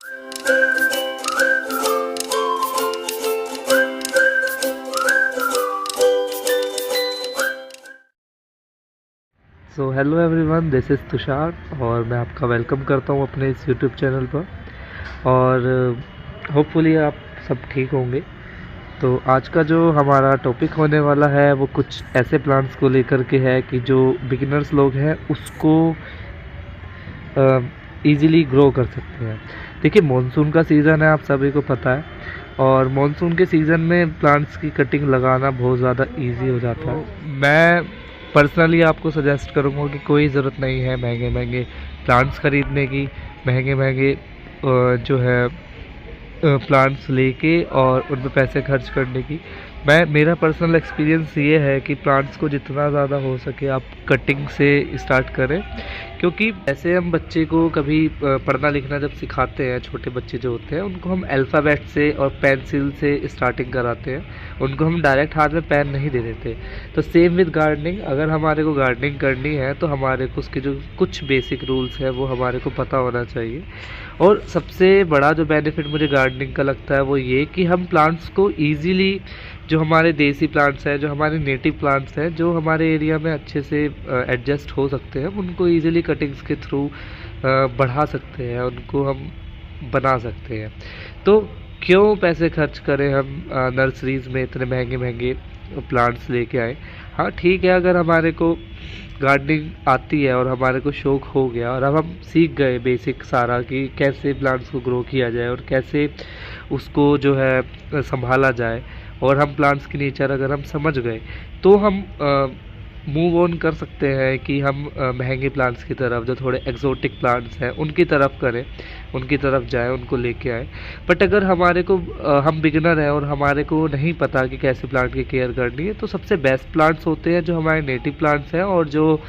So hello everyone, this is Tushar और मैं आपका वेलकम करता हूँ अपने इस यूट्यूब चैनल पर। और होपफुली आप सब ठीक होंगे। तो आज का जो हमारा टॉपिक होने वाला है वो कुछ ऐसे प्लांट्स को लेकर के है कि जो बिगिनर्स लोग हैं उसको ईज़िली ग्रो कर सकते हैं। देखिए, मॉनसून का सीज़न है, आप सभी को पता है, और मॉनसून के सीज़न में प्लांट्स की कटिंग लगाना बहुत ज़्यादा इजी हो जाता है। मैं पर्सनली आपको सजेस्ट करूँगा कि कोई ज़रूरत नहीं है महंगे महंगे प्लांट्स ख़रीदने की, महंगे महंगे जो है प्लांट्स लेके और उन पे पैसे खर्च करने की। मेरा पर्सनल एक्सपीरियंस ये है कि प्लांट्स को जितना ज़्यादा हो सके आप कटिंग से स्टार्ट करें, क्योंकि ऐसे हम बच्चे को कभी पढ़ना लिखना जब सिखाते हैं, छोटे बच्चे जो होते हैं उनको हम अल्फ़ाबेट से और पेंसिल से स्टार्टिंग कराते हैं, उनको हम डायरेक्ट हाथ में पेन नहीं दे देते। तो सेम विद गार्डनिंग, अगर हमारे को गार्डनिंग करनी है तो हमारे को उसके जो कुछ बेसिक रूल्स हैं वो हमारे को पता होना चाहिए। और सबसे बड़ा जो बेनिफिट मुझे गार्डनिंग का लगता है वो ये कि हम प्लांट्स को ईज़िली, जो हमारे देसी प्लांट्स हैं, जो हमारे नेटिव प्लांट्स हैं, जो हमारे एरिया में अच्छे से एडजस्ट हो सकते हैं, उनको ईज़िली कटिंग्स के थ्रू बढ़ा सकते हैं, उनको हम बना सकते हैं। तो क्यों पैसे खर्च करें हम नर्सरीज़ में इतने महंगे महंगे प्लांट्स लेके आए। हाँ ठीक है, अगर हमारे को गार्डनिंग आती है और हमारे को शौक़ हो गया और अब हम सीख गए बेसिक सारा कि कैसे प्लांट्स को ग्रो किया जाए और कैसे उसको जो है संभाला जाए, और हम प्लांट्स की नेचर अगर हम समझ गए तो हम मूव ऑन कर सकते हैं कि हम महंगे प्लांट्स की तरफ, जो थोड़े एक्जोटिक प्लांट्स हैं उनकी तरफ करें, उनकी तरफ जाएं, उनको लेके आएँ। बट अगर हमारे को हम बिगिनर हैं और हमारे को नहीं पता कि कैसे प्लांट की केयर करनी है, तो सबसे बेस्ट प्लांट्स होते हैं जो हमारे नेटिव प्लांट्स हैं और जो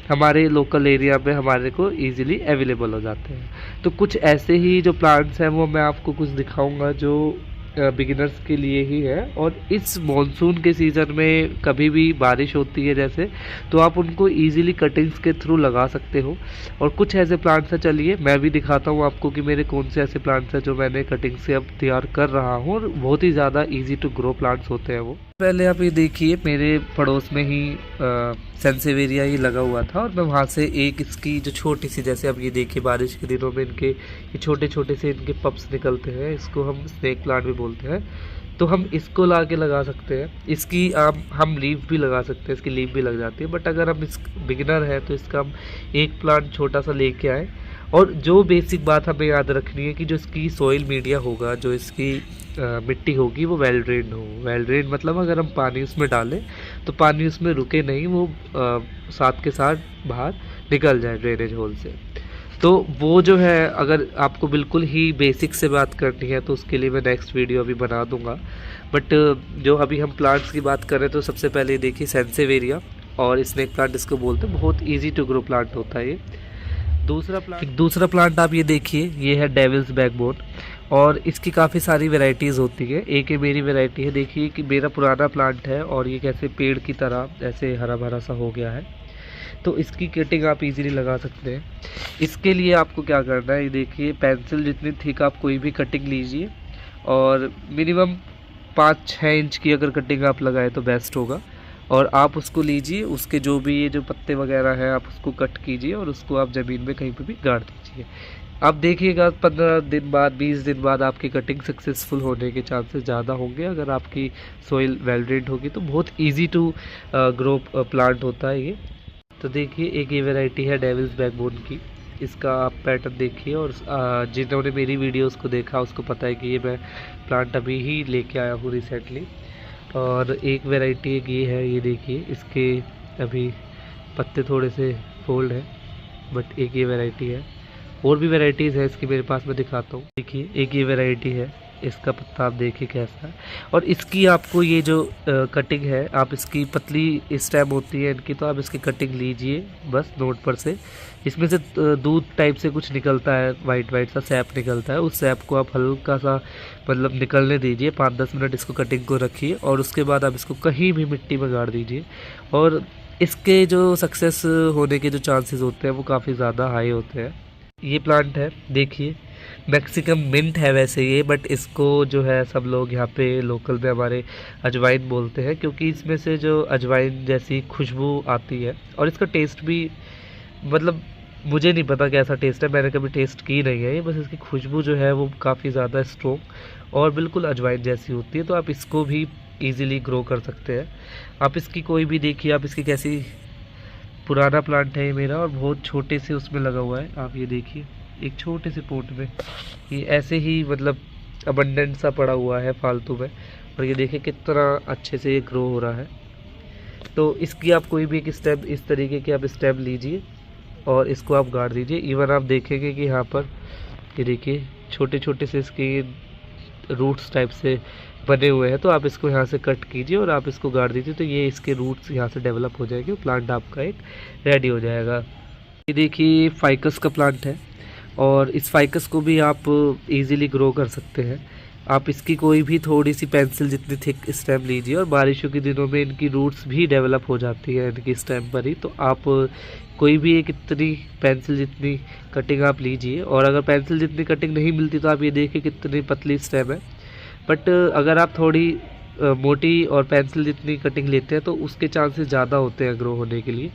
हमारे लोकल एरिया में हमारे को ईज़िली अवेलेबल हो जाते हैं। तो कुछ ऐसे ही जो प्लांट्स हैं वो मैं आपको कुछ दिखाऊंगा जो बिगिनर्स के लिए ही है। और इस मॉनसून के सीज़न में कभी भी बारिश होती है जैसे, तो आप उनको इजीली कटिंग्स के थ्रू लगा सकते हो। और कुछ ऐसे प्लांट्स हैं, चलिए मैं भी दिखाता हूँ आपको कि मेरे कौन से ऐसे प्लांट्स हैं जो मैंने कटिंग से अब तैयार कर रहा हूँ, और बहुत ही ज़्यादा ईजी टू ग्रो प्लांट्स होते हैं वो। पहले आप ये देखिए, मेरे पड़ोस में ही सेंसेवेरिया ही लगा हुआ था, और मैं वहाँ से एक इसकी जो छोटी सी, जैसे अब ये देखिए बारिश के दिनों में इनके ये छोटे छोटे से इनके पप्स निकलते हैं, इसको हम स्नेक प्लांट भी बोलते हैं। तो हम इसको ला के लगा सकते हैं, इसकी हम लीफ भी लगा सकते हैं, इसकी लीफ भी लग जाती है। बट अगर हम इस बिगिनर है तो इसका हम एक प्लांट छोटा सा लेके आए। और जो बेसिक बात हमें याद रखनी है कि जो इसकी सॉइल मीडिया होगा, जो इसकी मिट्टी होगी वो वेल ड्रेन्ड हो। वेल ड्रेन्ड मतलब अगर हम पानी उसमें डालें तो पानी उसमें रुके नहीं, वो साथ के साथ बाहर निकल जाए ड्रेनेज होल से। तो वो जो है, अगर आपको बिल्कुल ही बेसिक से बात करनी है तो उसके लिए मैं नेक्स्ट वीडियो अभी बना दूंगा। बट जो अभी हम प्लांट्स की बात करें तो सबसे पहले देखिए सेंसेवेरिया और स्नेक प्लांट इसको बोलते हैं, बहुत ईजी टू ग्रो प्लांट होता है ये। दूसरा प्लांट आप ये देखिए, ये है डेविल्स बैकबोन, और इसकी काफ़ी सारी वैरायटीज़ होती है। एक ये मेरी वैरायटी है, देखिए कि मेरा पुराना प्लांट है और ये कैसे पेड़ की तरह ऐसे हरा भरा सा हो गया है। तो इसकी कटिंग आप इजीली लगा सकते हैं। इसके लिए आपको क्या करना है, ये देखिए पेंसिल जितनी थिक आप कोई भी कटिंग लीजिए, और मिनिमम 5-6 इंच की अगर कटिंग आप लगाए तो बेस्ट होगा। और आप उसको लीजिए, उसके जो भी ये जो पत्ते वगैरह हैं आप उसको कट कीजिए और उसको आप ज़मीन में कहीं पे भी गाड़ दीजिए। आप देखिएगा 15 दिन बाद, 20 दिन बाद आपकी कटिंग सक्सेसफुल होने के चांसेस ज़्यादा होंगे। अगर आपकी सोइल वेल ड्रेन्ड होगी तो बहुत ईजी टू ग्रो प्लांट होता है ये। तो देखिए एक ये वैरायटी है डेविल्स बैकबोन की, इसका आप पैटर्न देखिए। और जिन्होंने मेरी वीडियोस को देखा उसको पता है कि ये मैं प्लांट अभी ही लेके आया हूँ रिसेंटली। और एक वैरायटी एक ये है, ये देखिए इसके अभी पत्ते थोड़े से फोल्ड हैं, बट एक ये वैरायटी है। और भी वैरायटीज़ है इसकी मेरे पास, मैं दिखाता हूँ। देखिए एक ये वैरायटी है, इसका पत्ता आप देखिए कैसा है। और इसकी आपको ये जो कटिंग है, आप इसकी पतली स्टेम होती है इनकी, तो आप इसकी कटिंग लीजिए बस नोट पर से। इसमें से दूध टाइप से कुछ निकलता है, वाइट वाइट सा सैप निकलता है, उस सैप को आप हल्का सा मतलब निकलने दीजिए। 5-10 मिनट इसको कटिंग को रखिए और उसके बाद आप इसको कहीं भी मिट्टी में गाड़ दीजिए। और इसके जो सक्सेस होने के जो चांसेस होते हैं वो काफ़ी ज़्यादा हाई होते हैं। ये प्लांट है देखिए, मैक्सिकम मिंट है वैसे ये, बट इसको जो है सब लोग यहाँ पे लोकल में हमारे अजवाइन बोलते हैं, क्योंकि इसमें से जो अजवाइन जैसी खुशबू आती है। और इसका टेस्ट भी मतलब मुझे नहीं पता कैसा टेस्ट है, मैंने कभी टेस्ट की नहीं है ये, बस इसकी खुशबू जो है वो काफ़ी ज़्यादा स्ट्रॉन्ग और बिल्कुल अजवाइन जैसी होती है। तो आप इसको भी ईज़िली ग्रो कर सकते हैं। आप इसकी कोई भी देखिए, आप इसकी कैसी पुराना प्लांट है ये मेरा, और बहुत छोटे से उसमें लगा हुआ है। आप ये देखिए एक छोटे से पोट में ये ऐसे ही मतलब अबंडेंट सा पड़ा हुआ है फालतू में, और ये देखिए कितना अच्छे से ये ग्रो हो रहा है। तो इसकी आप कोई भी एक स्टेप इस तरीके के आप स्टेप लीजिए और इसको आप गाड़ दीजिए। इवन आप देखेंगे कि यहाँ पर ये देखिए छोटे छोटे से इसके रूट्स टाइप से बने हुए हैं। तो आप इसको यहाँ से कट कीजिए और आप इसको गाड़ दीजिए, तो ये इसके रूट्स यहाँ से डेवलप हो जाएंगे, प्लांट आपका एक रेडी हो जाएगा। ये देखिए फाइकस का प्लांट है, और इस फाइकस को भी आप इजीली ग्रो कर सकते हैं। आप इसकी कोई भी थोड़ी सी पेंसिल जितनी थिक स्टेम लीजिए, और बारिशों के दिनों में इनकी रूट्स भी डेवलप हो जाती है इनकी स्टेम पर ही। तो आप कोई भी एक इतनी पेंसिल जितनी कटिंग आप लीजिए, और अगर पेंसिल जितनी कटिंग नहीं मिलती तो आप ये देखिए कितनी पतली स्टेम है। बट अगर आप थोड़ी मोटी और पेंसिल जितनी कटिंग लेते हैं तो उसके चांसेस ज़्यादा होते हैं ग्रो होने के लिए।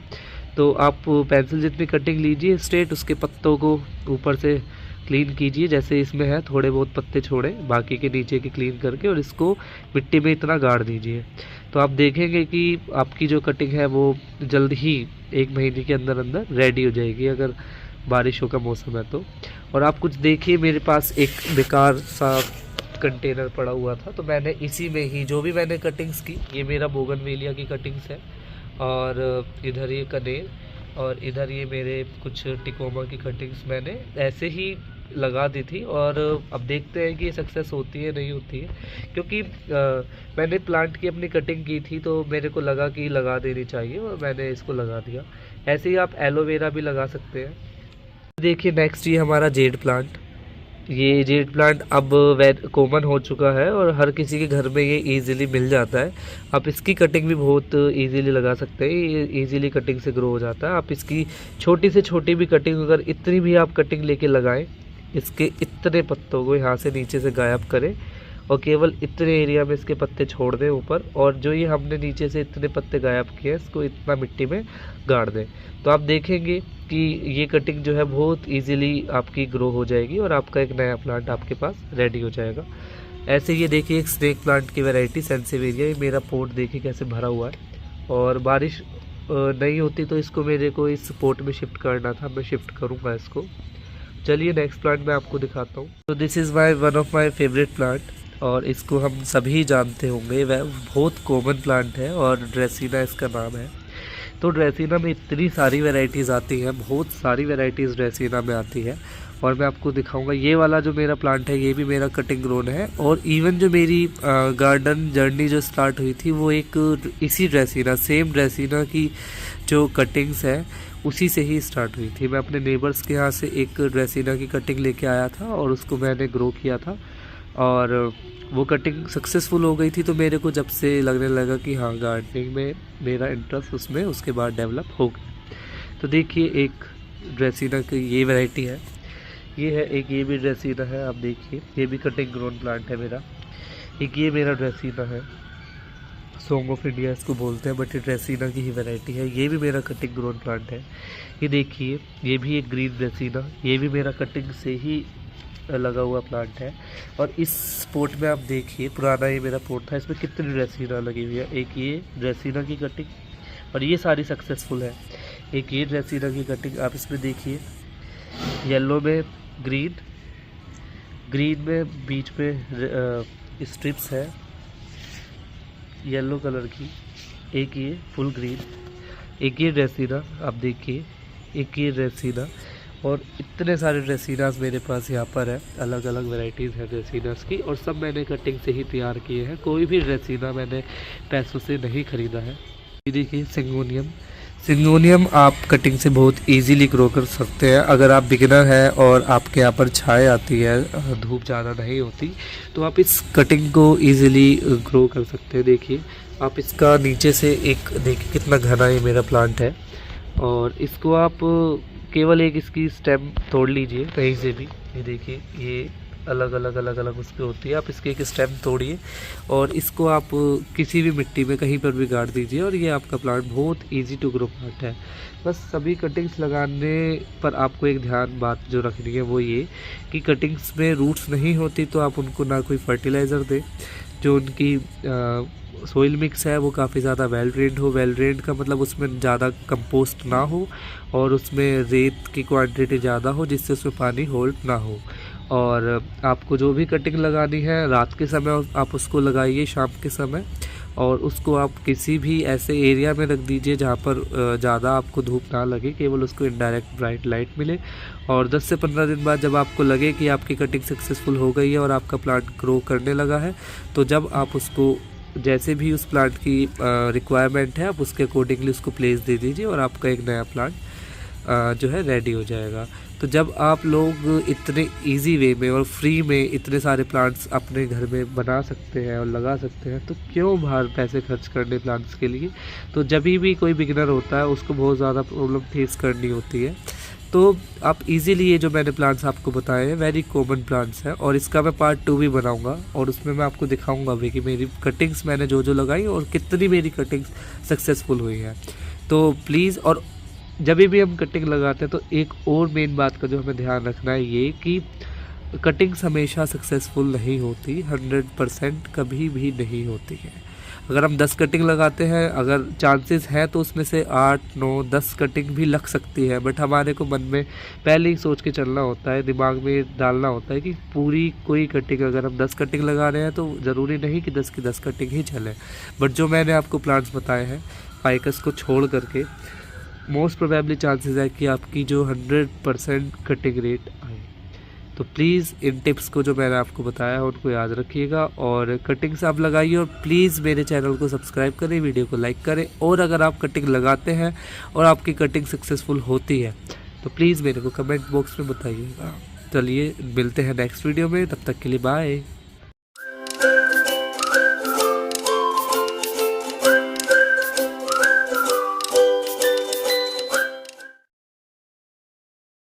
तो आप पेंसिल जितनी कटिंग लीजिए स्ट्रेट, उसके पत्तों को ऊपर से क्लीन कीजिए जैसे इसमें है, थोड़े बहुत पत्ते छोड़े, बाकी के नीचे के क्लीन करके, और इसको मिट्टी में इतना गाड़ दीजिए। तो आप देखेंगे कि आपकी जो कटिंग है वो जल्द ही 1 महीने के अंदर अंदर रेडी हो जाएगी, अगर बारिशों का मौसम है तो। और आप कुछ देखिए, मेरे पास एक बेकार सा कंटेनर पड़ा हुआ था, तो मैंने इसी में ही जो भी मैंने कटिंग्स की, ये मेरा बोगनवेलिया की कटिंग्स है, और इधर ये कनेर, और इधर ये मेरे कुछ टिकोमा की कटिंग्स मैंने ऐसे ही लगा दी थी। और अब देखते हैं कि ये सक्सेस होती है नहीं होती है, क्योंकि मैंने प्लांट की अपनी कटिंग की थी तो मेरे को लगा कि लगा देनी चाहिए, और मैंने इसको लगा दिया। ऐसे ही आप एलोवेरा भी लगा सकते हैं। देखिए नेक्स्ट ये हमारा जेड प्लांट। ये जेड प्लांट अब कॉमन हो चुका है और हर किसी के घर में ये इजीली मिल जाता है। आप इसकी कटिंग भी बहुत इजीली लगा सकते हैं, ये इजीली कटिंग से ग्रो हो जाता है। आप इसकी छोटी से छोटी भी कटिंग, अगर इतनी भी आप कटिंग लेके लगाएं, इसके इतने पत्तों को यहाँ से नीचे से गायब करें और केवल इतने एरिया में इसके पत्ते छोड़ दें ऊपर, और जो ये हमने नीचे से इतने पत्ते गायब किए इसको इतना मिट्टी में गाड़ दें, तो आप देखेंगे कि ये कटिंग जो है बहुत इजीली आपकी ग्रो हो जाएगी और आपका एक नया प्लांट आपके पास रेडी हो जाएगा। ऐसे ये देखिए एक स्नेक प्लांट की वैरायटी सेंसेवेरिया, ये मेरा पोट देखिए कैसे भरा हुआ है, और बारिश नहीं होती तो इसको मेरे को इस पोट में शिफ्ट करना था, मैं शिफ्ट करूँगा इसको। चलिए नेक्स्ट प्लांट मैं आपको दिखाता हूँ। तो this is one of my favourite plant, और इसको हम सभी जानते होंगे, वह बहुत कॉमन प्लांट है और ड्रेसिना इसका नाम है। तो ड्रेसिना में इतनी सारी वैरायटीज़ आती हैं, बहुत सारी वैरायटीज़ ड्रेसिना में आती है, और मैं आपको दिखाऊंगा। ये वाला जो मेरा प्लांट है ये भी मेरा कटिंग ग्रोन है, और इवन जो मेरी गार्डन जर्नी जो स्टार्ट हुई थी वो एक इसी ड्रेसिना, सेम ड्रेसिना की जो कटिंग्स है उसी से ही स्टार्ट हुई थी। मैं अपने नेबर्स के यहाँ से एक ड्रेसिना की कटिंग लेके आया था और उसको मैंने ग्रो किया था, और वो कटिंग सक्सेसफुल हो गई थी। तो मेरे को जब से लगने लगा कि हाँ गार्डनिंग में मेरा इंटरेस्ट उसमें उसके बाद डेवलप हो गया। तो देखिए एक ड्रेसिना की ये वैरायटी है, ये है एक, ये भी ड्रेसिना है, आप देखिए ये भी कटिंग ग्रोन प्लांट है मेरा। एक ये मेरा ड्रेसिना है, सॉन्ग ऑफ इंडिया इसको बोलते हैं, बट ये ड्रेसिना की ही वैरायटी है। ये भी मेरा कटिंग ग्रोन प्लांट है। ये देखिए ये भी एक ग्रीन ड्रेसिना, ये भी मेरा कटिंग से ही लगा हुआ प्लांट है। और इस पोट में आप देखिए, पुराना ये मेरा पोट था, इसमें कितनी ड्रेसिना लगी हुई है। एक ये ड्रेसिना की कटिंग, और ये सारी सक्सेसफुल है। एक ये ड्रेसिना की कटिंग आप इसमें देखिए, येलो में ग्रीन, ग्रीन में बीच में स्ट्रिप्स है येलो कलर की, एक ये फुल ग्रीन, एक ये ड्रेसिना आप देखिए, एक ये ड्रेसिना, और इतने सारे ड्रेसिनास मेरे पास यहाँ पर है, अलग अलग वैरायटीज़ हैं ड्रेसिनास की, और सब मैंने कटिंग से ही तैयार किए हैं। कोई भी ड्रेसिना मैंने पैसों से नहीं ख़रीदा है। ये देखिए सिंगोनियम, सिंगोनियम आप कटिंग से बहुत इजीली ग्रो कर सकते हैं। अगर आप बिगिनर हैं और आपके यहाँ पर छाए आती है, धूप ज़्यादा नहीं होती, तो आप इस कटिंग को इजीली ग्रो कर सकते हैं। देखिए आप इसका नीचे से एक देखिए कितना घना ये मेरा प्लांट है, और इसको आप केवल एक इसकी स्टेम तोड़ लीजिए कहीं से भी, ये देखिए ये अलग अलग उस पर होती है। आप इसके एक स्टेम तोड़िए और इसको आप किसी भी मिट्टी में कहीं पर भी गाड़ दीजिए और ये आपका प्लांट बहुत इजी टू ग्रो प्लांट है। बस सभी कटिंग्स लगाने पर आपको एक ध्यान बात जो रखनी है वो ये कि कटिंग्स में रूट्स नहीं होती तो आप उनको ना कोई फर्टिलाइज़र दें, जो उनकी सोइल मिक्स है वो काफ़ी ज़्यादा वेल ड्रेन्ड हो। वेल ड्रेन्ड का मतलब उसमें ज़्यादा कंपोस्ट ना हो और उसमें रेत की क्वांटिटी ज़्यादा हो जिससे उसमें पानी होल्ड ना हो। और आपको जो भी कटिंग लगानी है रात के समय आप उसको लगाइए, शाम के समय, और उसको आप किसी भी ऐसे एरिया में रख दीजिए जहाँ पर ज़्यादा आपको धूप ना लगे, केवल उसको इनडायरेक्ट ब्राइट लाइट मिले। और 10 से 15 दिन बाद जब आपको लगे कि आपकी कटिंग सक्सेसफुल हो गई है और आपका प्लांट ग्रो करने लगा है, तो जब आप उसको जैसे भी उस प्लांट की रिक्वायरमेंट है आप उसके अकॉर्डिंगली उसको प्लेस दे दीजिए और आपका एक नया प्लांट जो है रेडी हो जाएगा। तो जब आप लोग इतने इजी वे में और फ्री में इतने सारे प्लांट्स अपने घर में बना सकते हैं और लगा सकते हैं, तो क्यों बाहर पैसे खर्च करने प्लांट्स के लिए। तो जब भी कोई बिगिनर होता है उसको बहुत ज़्यादा प्रॉब्लम फेस करनी होती है। तो आप इजीली ये जो मैंने प्लांट्स आपको बताए हैं वेरी कॉमन प्लांट्स हैं, और इसका मैं पार्ट 2 भी बनाऊंगा और उसमें मैं आपको दिखाऊंगा भी कि मेरी कटिंग्स मैंने जो लगाई और कितनी मेरी कटिंग्स सक्सेसफुल हुई है। तो प्लीज़, और जब भी हम कटिंग लगाते हैं तो एक और मेन बात का जो हमें ध्यान रखना है ये कि कटिंग्स हमेशा सक्सेसफुल नहीं होती, 100% कभी भी नहीं होती है। अगर हम 10 कटिंग लगाते हैं, अगर चांसेस हैं तो उसमें से 8, 9, 10 कटिंग भी लग सकती है, बट हमारे को मन में पहले ही सोच के चलना होता है, दिमाग में डालना होता है कि पूरी कोई कटिंग, अगर हम 10 कटिंग लगा रहे हैं तो ज़रूरी नहीं कि 10 की 10 कटिंग ही चले। बट जो मैंने आपको प्लांट्स बताए हैं फाइकस को छोड़ करके, मोस्ट प्रोबेबली चांसेस है कि आपकी जो 100% कटिंग रेट आए। तो प्लीज़ इन टिप्स को जो मैंने आपको बताया है उनको याद रखिएगा और कटिंग्स आप लगाइए। और प्लीज़ मेरे चैनल को सब्सक्राइब करें, वीडियो को लाइक करें, और अगर आप कटिंग लगाते हैं और आपकी कटिंग सक्सेसफुल होती है तो प्लीज़ मेरे को कमेंट बॉक्स में बताइएगा। चलिए मिलते हैं नेक्स्ट वीडियो में, तब तक के लिए बाय।